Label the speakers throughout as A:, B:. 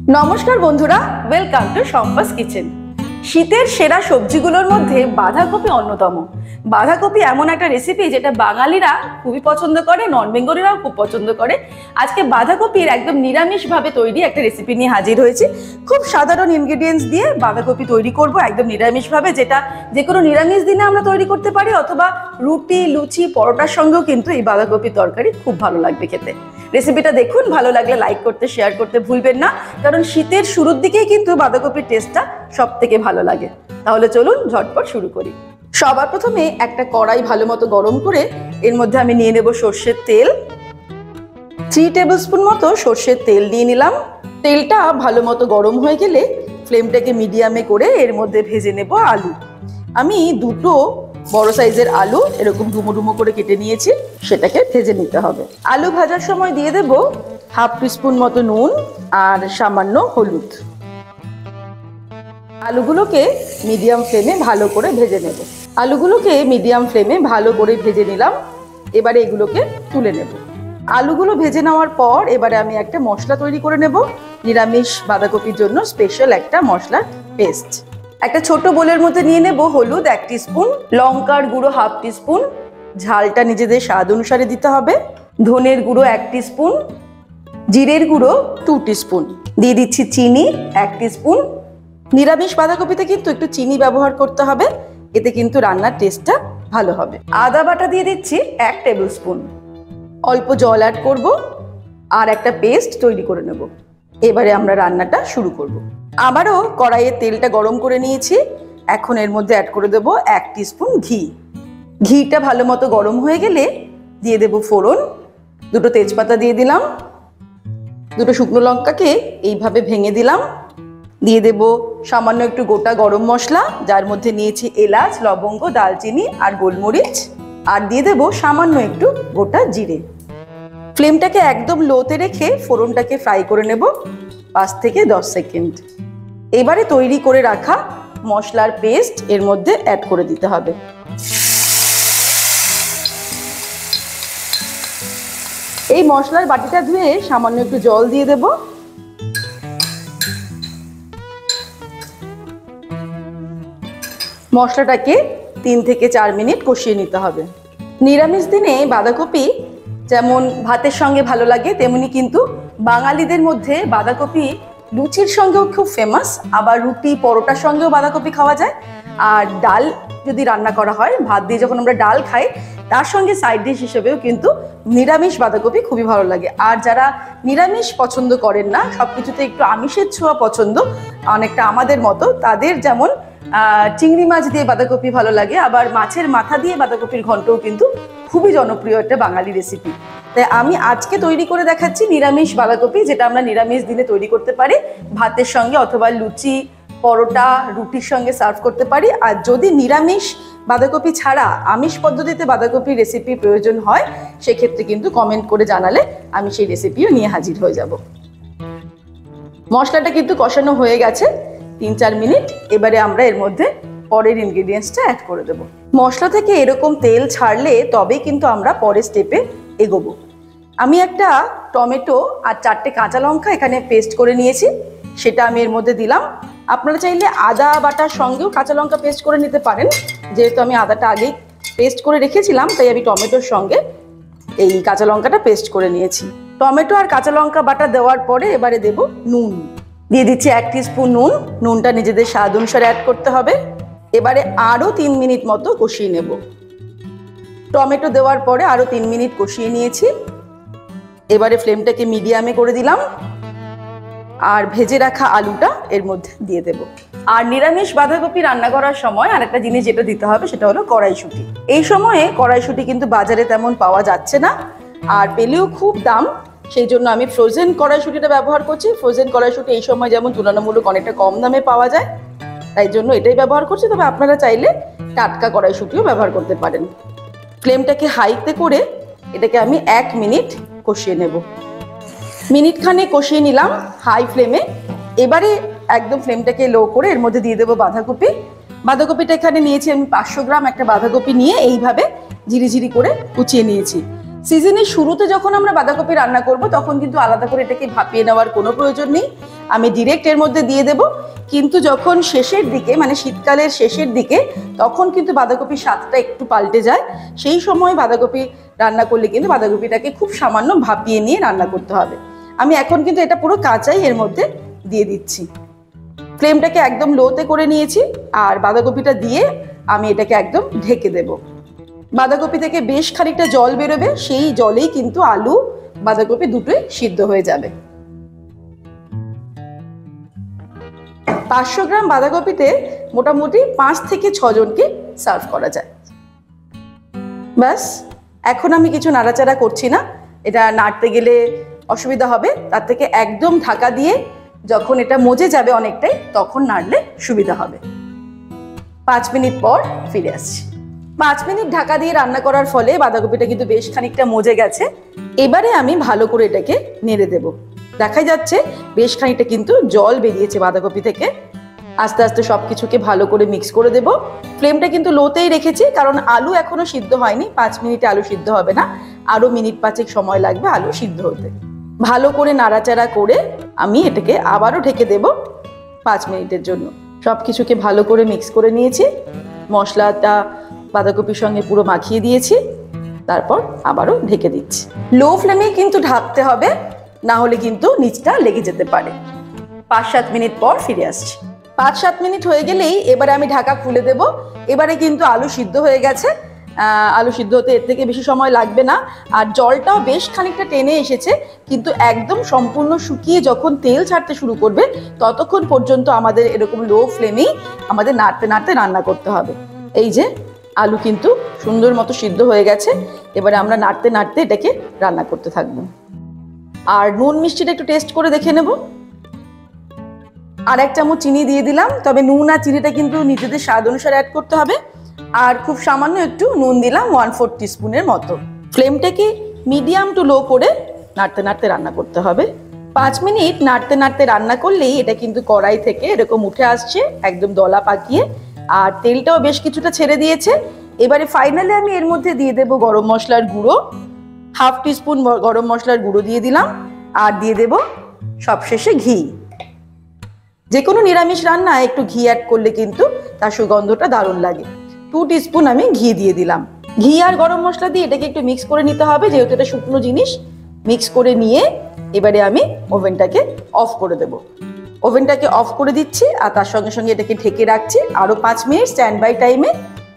A: নমস্কার বন্ধুরা, welcome to Shampa's kitchen. শীতের সেরা সবজিগুলোর মধ্যে বাঁধাকপি অন্যতম। বাঁধাকপি এমন একটা রেসিপি যেটা বাঙালিরা খুবই পছন্দ করে, নন বেঙ্গলিরাও খুব পছন্দ করে। আজকে বাঁধাকপির একদম নিরামিষভাবে তৈরি একটা রেসিপি নিয়ে হাজির হয়েছি। খুব সাধারণ ইনগ্রেডিয়েন্টস দিয়ে বাঁধাকপি তৈরি করব একদম নিরামিষভাবে, যেটা যে কোনো নিরামিষ দিনে আমরা তৈরি করতে পারি, অথবা রুটি, লুচি, পরোটার সঙ্গেও কিন্তু এই বাঁধাকপির তরকারি খুব ভালো লাগবে খেতে। রেসিপিটা দেখুন, ভালো লাগলে লাইক করতে, শেয়ার করতে ভুলবেন না, কারণ শীতের শুরুর দিকেই কিন্তু বাঁধাকপির টেস্টটা সব থেকে ভালো লাগে। তাহলে চলুন ঝটপট শুরু করি। সবার প্রথমে একটা কড়াই ভালো মতো গরম করে এর মধ্যে আমি নিয়ে নেব সর্ষের তেল। 3 টেবিল স্পুন মতো সর্ষের তেল নিয়ে নিলাম। তেলটা ভালো মতো গরম হয়ে গেলে ফ্লেমটাকে মিডিয়ামে করে এর মধ্যে ভেজে নেব আলু। আমি দুটো বড় সাইজের আলু এরকম ডুমো ডুমো করে কেটে নিয়েছি, সেটাকে ভেজে নিতে হবে। আলু ভাজার সময় দিয়ে দেব হাফ টিস্পুন মতো নুন আর সামান্য হলুদ। আলুগুলোকে মিডিয়াম ফ্লেমে ভালো করে ভেজে নেব। আলুগুলোকে মিডিয়াম ফ্লেমে ভালো করে ভেজে নিলাম। এবারে এগুলোকে তুলে নেব। আলুগুলো ভেজে নেওয়ার পর এবারে আমি একটা মশলা তৈরি করে নেব। নিরামিষ বাঁধাকপির জন্য স্পেশাল একটা মশলার পেস্ট। একটা ছোট বোলের মধ্যে নিয়ে নেব হলুদ 1 টিস্পুন, লঙ্কার গুঁড়ো হাফ টিস্পুন, ঝালটা নিজেদের স্বাদ অনুসারে দিতে হবে, ধনের গুঁড়ো 1 টিস্পুন, জিরের গুঁড়ো 2 টিস্পুন, দিয়ে দিচ্ছি চিনি 1 টিস্পুন। নিরামিষ বাঁধাকপিতে কিন্তু একটু চিনি ব্যবহার করতে হবে, এতে কিন্তু রান্নার টেস্টটা ভালো হবে। আদা বাটা দিয়ে দিচ্ছি 1 টেবিল স্পুন। অল্প জল অ্যাড করব আর একটা পেস্ট তৈরি করে নেব। এবারে আমরা রান্নাটা শুরু করব। আবারও কড়াইয়ে তেলটা গরম করে নিয়েছি। এখন এর মধ্যে অ্যাড করে দেব 1 টিস্পুন ঘি। ঘিটা ভালো মতো গরম হয়ে গেলে দিয়ে দেব ফোড়ন। 2টো তেজপাতা দিয়ে দিলাম, 2টো শুকনো লঙ্কাকে এইভাবে ভেঙে দিলাম। দিয়ে দেব সামান্য একটু গোটা গরম মশলা, যার মধ্যে নিয়েছি এলাচ, লবঙ্গ, দালচিনি আর গোলমরিচ, আর দিয়ে দেব সামান্য একটু গোটা জিরে। ফ্লেমটাকে একদম লোতে রেখে ফোড়নটাকে ফ্রাই করে নেব 5 থেকে 10 সেকেন্ড। এবারে তৈরি করে রাখা মশলার পেস্ট এর মধ্যে অ্যাড করে দিতে হবে। এই মশলার বাটিটা ধুয়ে সামান্য একটু জল দিয়ে দেব। মশলাটাকে 3 থেকে 4 মিনিট কষিয়ে নিতে হবে। নিরামিষ দিনে বাঁধাকপি যেমন ভাতের সঙ্গে ভালো লাগে, তেমনি কিন্তু বাঙালিদের মধ্যে বাঁধাকপি লুচির সঙ্গেও খুব ফেমাস। আবার রুটি, পরোটার সঙ্গেও বাঁধাকপি খাওয়া যায়। আর ডাল যদি রান্না করা হয়, ভাত দিয়ে যখন আমরা ডাল খাই, তার সঙ্গে সাইড ডিশ হিসেবেও কিন্তু নিরামিষ বাঁধাকপি খুবই ভালো লাগে। আর যারা নিরামিষ পছন্দ করেন না, সবকিছুতে একটু আমিষের ছোঁয়া পছন্দ, অনেকটা আমাদের মতো, তাদের যেমন চিংড়ি মাছ দিয়ে বাঁধাকপি ভালো লাগে, আবার মাছের মাথা দিয়ে বাঁধাকপির ঘন্টও কিন্তু খুবই জনপ্রিয় একটা বাঙালি রেসিপি। তাই আমি আজকে তৈরি করে দেখাচ্ছি নিরামিষ বাঁধাকপি, যেটা আমরা নিরামিষ দিনে তৈরি করতে পারি, ভাতের সঙ্গে অথবা লুচি, পরোটা, রুটির সঙ্গে সার্ভ করতে পারি। আর যদি নিরামিষ বাঁধাকপি ছাড়া আমিষ পদ্ধতিতে বাঁধাকপির রেসিপির প্রয়োজন হয়, সেক্ষেত্রে কিন্তু কমেন্ট করে জানালে আমি সেই রেসিপিও নিয়ে হাজির হয়ে যাব। মশলাটা কিন্তু কষানো হয়ে গেছে 3-4 মিনিট। এবারে আমরা এর মধ্যে পরের ইনগ্রেডিয়েন্টসটা অ্যাড করে দেব। মশলা থেকে এরকম তেল ছাড়লে তবেই কিন্তু আমরা পরের স্টেপে এগোবো। আমি একটা টমেটো আর 4টে কাঁচা লঙ্কা এখানে পেস্ট করে নিয়েছি, সেটা আমি এর মধ্যে দিলাম। আপনারা চাইলে আদা বাটার সঙ্গেও কাঁচা লঙ্কা পেস্ট করে নিতে পারেন। যেহেতু আমি আদাটা আগেই পেস্ট করে রেখেছিলাম, তাই আমি টমেটোর সঙ্গে এই কাঁচা লঙ্কাটা পেস্ট করে নিয়েছি। টমেটো আর কাঁচা লঙ্কা বাটা দেওয়ার পরে এবারে দেব নুন। দিয়ে দিচ্ছি 1 টিস্পুন নুন। নুনটা নিজেদের স্বাদ অনুসারে অ্যাড করতে হবে। এবারে আরও 3 মিনিট মতো কষিয়ে নেব। টমেটো দেওয়ার পরে আরও 3 মিনিট কষিয়ে নিয়েছি। এবারে ফ্লেমটাকে মিডিয়ামে করে দিলাম আর ভেজে রাখা আলুটা এর মধ্যে দিয়ে দেব। আর নিরামিষ বাঁধাকপি রান্না করার সময় আরেকটা জিনিস যেটা দিতে হবে, সেটা হলো কড়াইশুঁটি। এই সময়ে কড়াইশুঁটি কিন্তু বাজারে তেমন পাওয়া যাচ্ছে না, আর পেলেও খুব দাম। সেই জন্য আমি ফ্রোজেন কড়াইশুঁটিটা ব্যবহার করছি। ফ্রোজেন কড়াইশুঁটি এই সময় যেমন তুলনামূলক অনেকটা কম দামে পাওয়া যায়, তাই জন্য এটাই ব্যবহার করছি। তবে আপনারা চাইলে টাটকা কড়াইশুঁটিও ব্যবহার করতে পারেন। ফ্লেমটাকে হাইতে করে এটাকে আমি 1 মিনিট কষিয়ে নেব। মিনিট খানে কষিয়ে নিলাম হাই ফ্লেমে। এবারে একদম ফ্লেমটাকে লো করে এর মধ্যে দিয়ে দেবো বাঁধাকপি। বাঁধাকপিটা এখানে নিয়েছি আমি 500 গ্রাম একটা বাঁধাকপি নিয়ে এইভাবে ঝিরিঝিরি করে কুচিয়ে নিয়েছি। সিজনের শুরুতে যখন আমরা বাঁধাকপি রান্না করব তখন কিন্তু আলাদা করে এটাকে ভাপিয়ে নেওয়ার কোনো প্রয়োজন নেই। আমি ডিরেক্ট এর মধ্যে দিয়ে দেব। কিন্তু যখন শেষের দিকে মানে শীতকালের শেষের দিকে তখন কিন্তু বাঁধাকপির স্বাদটা একটু পাল্টে যায়। সেই সময় বাঁধাকপি রান্না করলে কিন্তু বাঁধাকপিটাকে খুব সামান্য ভাপিয়ে নিয়ে রান্না করতে হবে। আমি এখন কিন্তু এটা পুরো কাঁচাই এর মধ্যে দিয়ে দিচ্ছি। ফ্লেমটাকে একদম লোতে করে নিয়েছি আর বাঁধাকপিটা দিয়ে আমি এটাকে একদম ঢেকে দেব। বাঁধাকপি থেকে বেশ খানিকটা জল বেরোবে, সেই জলেই কিন্তু আলু বাঁধাকপি দুটোই সিদ্ধ হয়ে যাবে। 500 গ্রাম বাঁধাকপিতে মোটামুটি 5 থেকে 6 জনকে সার্ভ করা যায়। ব্যাস, এখন আমি কিছু নাড়াচাড়া করছি না, এটা নাড়তে গেলে অসুবিধা হবে। তার থেকে একদম ঢাকা দিয়ে যখন এটা মজে যাবে অনেকটাই তখন নাড়লে সুবিধা হবে। 5 মিনিট পর ফিরে আসছি। 5 মিনিট ঢাকা দিয়ে রান্না করার ফলে বাঁধাকপিটা কিন্তু বেশ খানিকটা মজে গেছে। এবারে আমি ভালো করে এটাকে নেড়ে দেব। দেখা যাচ্ছে বেশ খানিকটা কিন্তু জল বেরিয়েছে বাঁধাকপি থেকে। আস্তে আস্তে সবকিছুকে ভালো করে মিক্স করে দেব। ফ্লেমটা কিন্তু লোতেই রেখেছি, কারণ আলু এখনো সিদ্ধ হয়নি। 5 মিনিটে আলু সিদ্ধ হবে না, আরো মিনিট 5 সময় লাগবে আলু সিদ্ধ হতে। ভালো করে নাড়াচাড়া করে আমি এটাকে আবারও ঢেকে দেব 5 মিনিটের জন্য। সবকিছুকে ভালো করে মিক্স করে নিয়েছি, মশলাটা বাঁধাকপির সঙ্গে পুরো মাখিয়ে দিয়েছি। তারপর আবারও ঢেকে দিচ্ছি। লো ফ্লেমে কিন্তু ঢাকতে হবে, না হলে কিন্তু নিচটা লেগে যেতে পারে। 5-7 মিনিট পর ফিরে আসছি। 5-7 মিনিট হয়ে গেলেই এবারে আমি ঢাকা খুলে দেব। এবারে কিন্তু আলু সিদ্ধ হয়ে গেছে। আলু সিদ্ধ হতে এর থেকে বেশি সময় লাগবে না। আর জলটাও বেশ খানিকটা টেনে এসেছে, কিন্তু একদম সম্পূর্ণ শুকিয়ে যখন তেল ছাড়তে শুরু করবে ততক্ষণ পর্যন্ত আমাদের এরকম লো ফ্লেমেই আমাদের নাড়তে নাড়তে রান্না করতে হবে। এই যে আলু কিন্তু সুন্দর মতো সিদ্ধ হয়ে গেছে। এবারে আমরা নাড়তে নাড়তে এটাকে রান্না করতে থাকবো। আর নুন মিষ্টিটা একটু টেস্ট করে দেখে নেব। আর 1 চামচ চিনি দিয়ে দিলাম, তবে নুন আর চিনিটা কিন্তু নিজেদের স্বাদ অনুসারে অ্যাড করতে হবে। আর খুব সামান্য একটু নুন দিলাম, 1/4 টিস্পুনের মতো। ফ্লেমটাকে মিডিয়াম টু লো করে নাড়তে নাড়তে রান্না করতে হবে। 5 মিনিট নাড়তে নাড়তে রান্না করলেই এটা কিন্তু কড়াই থেকে এরকম উঠে আসছে একদম দলা পাকিয়ে, আর তেলটাও বেশ কিছুটা ছেড়ে দিয়েছে। এবারে ফাইনালি আমি এর মধ্যে দিয়ে দেব গরম মশলার গুঁড়ো। 1/2 টিস্পুন গরম মশলার গুঁড়ো দিয়ে দিলাম, আর দিয়ে দেব সবশেষে ঘি। যে কোনো নিরামিষ রান্নায় একটু ঘি অ্যাড করলে কিন্তু তার সুগন্ধটা দারুণ লাগে। 2 টিস্পুন আমি ঘি দিয়ে দিলাম। ঘি আর গরম মশলা দিয়ে এটাকে একটু মিক্স করে নিতে হবে, যেহেতু এটা শুকনো জিনিস। মিক্স করে নিয়ে এবারে আমি ওভেনটাকে অফ করে দেব। ওভেনটাকে অফ করে দিচ্ছি আর তার সঙ্গে সঙ্গে এটাকে ঢেকে রাখছি আরো 5 মিনিট স্ট্যান্ড বাই টাইমে,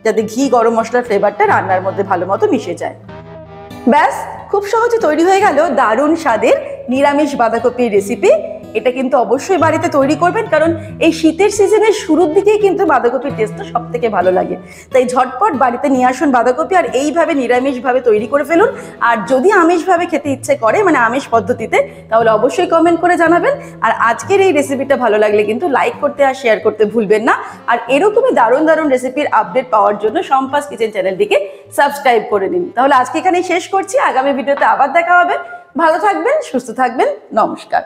A: যাতে ঘি গরম মশলার ফ্লেভারটা রান্নার মধ্যে ভালো মতো মিশে যায়। ব্যাস, খুব সহজে তৈরি হয়ে গেল দারুণ স্বাদের নিরামিষ বাঁধাকপির রেসিপি। এটা কিন্তু অবশ্যই বাড়িতে তৈরি করবেন, কারণ এই শীতের সিজনের শুরুর দিকেই কিন্তু বাঁধাকপির টেস্টটা সব থেকে ভালো লাগে। তাই ঝটপট বাড়িতে নিয়ে আসুন বাঁধাকপি, আর এইভাবে নিরামিষভাবে তৈরি করে ফেলুন। আর যদি আমিষভাবে খেতে ইচ্ছে করে, মানে আমিষ পদ্ধতিতে, তাহলে অবশ্যই কমেন্ট করে জানাবেন। আর আজকের এই রেসিপিটা ভালো লাগলে কিন্তু লাইক করতে আর শেয়ার করতে ভুলবেন না। আর এরকমই দারুণ দারুণ রেসিপির আপডেট পাওয়ার জন্য সম্পাস কিচেন চ্যানেলটিকে সাবস্ক্রাইব করে নিন। তাহলে আজকে এখানেই শেষ করছি, আগামী ভিডিওতে আবার দেখা হবে। ভালো থাকবেন, সুস্থ থাকবেন, নমস্কার।